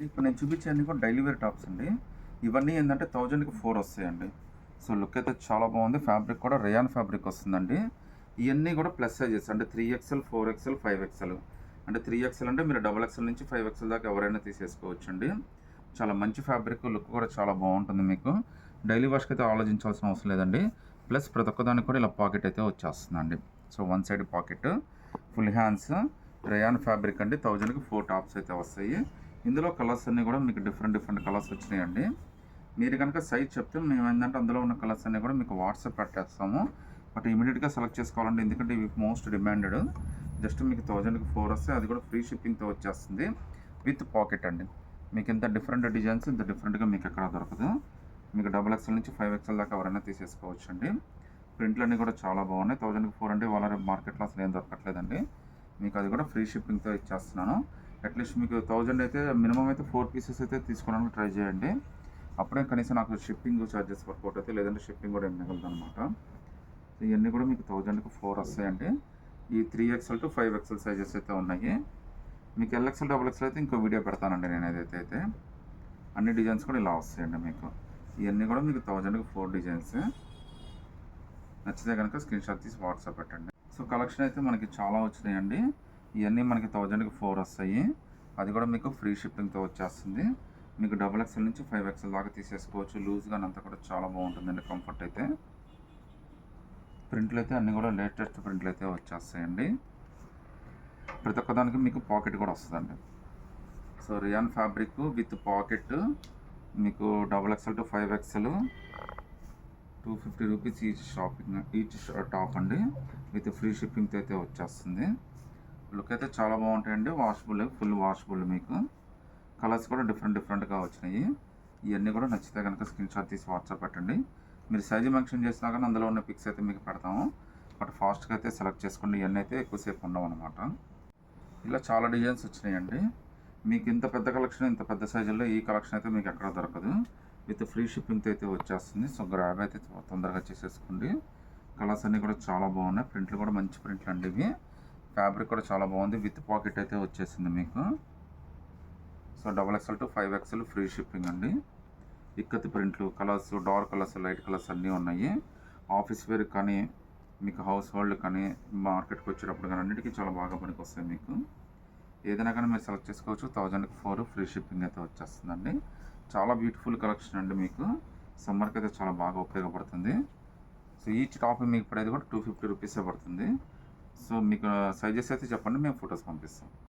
ఇప్పుడు నేను చూపించే అన్ని కూడా డైలీ వేర్ టాప్స్ అండి. ఇవన్నీ ఏంటంటే 1000కి 4 వస్తాయండి. సో లుక్ అయితే చాలా బాగుంది. ఫ్యాబ్రిక్ కూడా రేయాన్ ఫ్యాబ్రిక్ వస్తుందండి. ఇవన్నీ కూడా ప్లస్ సైజెస్ అంటే 3XL, 4XL, 5XL. అంటే 3XL అంటే మీరు XXL నుంచి 5XL దాకా ఎవరైనా తీసేసుకోవచ్చండి. చాలా మంచి ఫ్యాబ్రిక్, లుక్ కూడా చాలా బాగుంటుంది. మీకు డైలీ వాష్కి అయితే ఆలోచించాల్సిన అవసరం లేదండి. ప్లస్ ప్రతి ఒక్కదానికి కూడా ఇలా పాకెట్ అయితే వచ్చేస్తుందండి. So one side pocket, full hands, rayon fabric అండి. 1000కి 4 టాప్స్ అయితే వస్తాయి. ఇందులో కలర్స్ అన్నీ కూడా మీకు డిఫరెంట్ కలర్స్ వచ్చినాయండి. మీరు కనుక సైజ్ చెప్తే మేము ఏంటంటే అందులో ఉన్న కలర్స్ అన్నీ కూడా మీకు వాట్సాప్ పెట్టేస్తాము. బట్ ఇమీడియట్గా సెలెక్ట్ చేసుకోవాలండి, ఎందుకంటే ఇవి మోస్ట్ డిమాండెడ్. జస్ట్ మీకు 1000కి 4 వస్తే అది కూడా ఫ్రీ షిప్పింగ్తో వచ్చేస్తుంది విత్ పాకెట్ అండి. మీకు ఇంత డిఫరెంట్ డిజైన్స్ ఇంత డిఫరెంట్గా మీకు ఎక్కడ దొరకదు. మీకు XXL నుంచి 5XL దాకా ఎవరైనా తీసేసుకోవచ్చు అండి. ప్రింట్లు అన్నీ కూడా చాలా బాగున్నాయి. 1000కి 4 అంటే వాళ్ళ మార్కెట్లో అసలు ఏం దొరకట్లేదండి. మీకు అది కూడా ఫ్రీ షిప్పింగ్తో ఇచ్చేస్తున్నాను. అట్లీస్ట్ మీకు 1000 అయితే మినిమం అయితే 4 పీసెస్ అయితే తీసుకోవడానికి ట్రై చేయండి. అప్పుడే కనీసం నాకు షిప్పింగ్ ఛార్జెస్ వర్కౌట్ అయితే, లేదంటే షిప్పింగ్ కూడా ఏం మిగలదు అనమాట. ఇవన్నీ కూడా మీకు 1000కి 4 వస్తాయండి. ఈ 3XL to 5XL సైజెస్ అయితే ఉన్నాయి. మీకు LXL, XXL అయితే ఇంకో వీడియో పెడతానండి నేను ఏదైతే అయితే. అన్ని డిజైన్స్ కూడా ఇలా వస్తాయండి మీకు. ఇవన్నీ కూడా మీకు 1000కి 4 డిజైన్స్. నచ్చితే కనుక స్క్రీన్ షాట్ తీసి వాట్సాప్ పెట్టండి. సో కలెక్షన్ అయితే మనకి చాలా వచ్చినాయండి. ఇవన్నీ మనకి 1000కి 4 వస్తాయి. అది కూడా మీకు ఫ్రీ షిప్పింగ్తో వచ్చేస్తుంది. మీకు XXL నుంచి 5XL దాకా తీసేసుకోవచ్చు. లూజ్గా అంతా కూడా చాలా బాగుంటుందండి. కంఫర్ట్ అయితే ప్రింట్లు అయితే అన్నీ కూడా లేటెస్ట్ ప్రింట్లు అయితే వచ్చేస్తాయండి. ప్రతి ఒక్కదానికి మీకు పాకెట్ కూడా వస్తుందండి. So rayon fabric with pocket మీకు XXL to 5XL 250 rupees each top అండి. విత్ ఫ్రీ షిప్పింగ్తో అయితే వచ్చేస్తుంది. లుక్ అయితే చాలా బాగుంటాయండి. Washable, full washable. మీకు కలర్స్ కూడా డిఫరెంట్గా వచ్చినాయి. ఇవన్నీ కూడా నచ్చితే కనుక స్క్రీన్ షాట్ తీసి వాట్సాప్ పెట్టండి. మీరు సైజు మెన్షన్ చేసినా కానీ అందులో ఉన్న పిక్స్ అయితే మీకు పెడతాము. బట్ ఫాస్ట్గా అయితే సెలెక్ట్ చేసుకోండి. ఇవన్నీ అయితే ఎక్కువసేపు ఉండవు అనమాట. ఇలా చాలా డిజైన్స్ వచ్చినాయండి. మీకు ఇంత పెద్ద కలెక్షన్, ఇంత పెద్ద సైజుల్లో ఈ కలెక్షన్ అయితే మీకు ఎక్కడ దొరకదు. విత్ ఫ్రీ షిప్పింగ్తో అయితే వచ్చేస్తుంది. సో గ్రాబ్ అయితే తొందరగా చేసేసుకోండి. కలర్స్ అన్నీ కూడా చాలా బాగున్నాయి. ప్రింట్లు కూడా మంచి ప్రింట్లు అండి ఇవి. ఫ్యాబ్రిక్ కూడా చాలా బాగుంది. విత్ పాకెట్ అయితే వచ్చేసింది మీకు. So XXL to 5XL free shipping అండి. ఇక్కత్ ప్రింట్లు, colours, dark colours, light colours అన్నీ ఉన్నాయి. ఆఫీస్ వేర్ కానీ, మీకు హౌస్ హోల్డ్ కానీ, మార్కెట్కి వచ్చేటప్పుడు కానీ అన్నిటికీ చాలా బాగా పనికి వస్తాయి. మీకు ఏదైనా కానీ మీరు సెలెక్ట్ చేసుకోవచ్చు. 1000కి 4 ఫ్రీ షిప్పింగ్ అయితే వచ్చేస్తుందండి. చాలా బ్యూటిఫుల్ కలెక్షన్ అండి. మీకు సమ్మర్కి అయితే చాలా బాగా ఉపయోగపడుతుంది. సో ఈచ్ టాప్ మీకు పడేది కూడా 250 రూపీసే పడుతుంది. సో మీకు సైజెస్ అయితే చెప్పండి, మేము ఫొటోస్ పంపిస్తాం.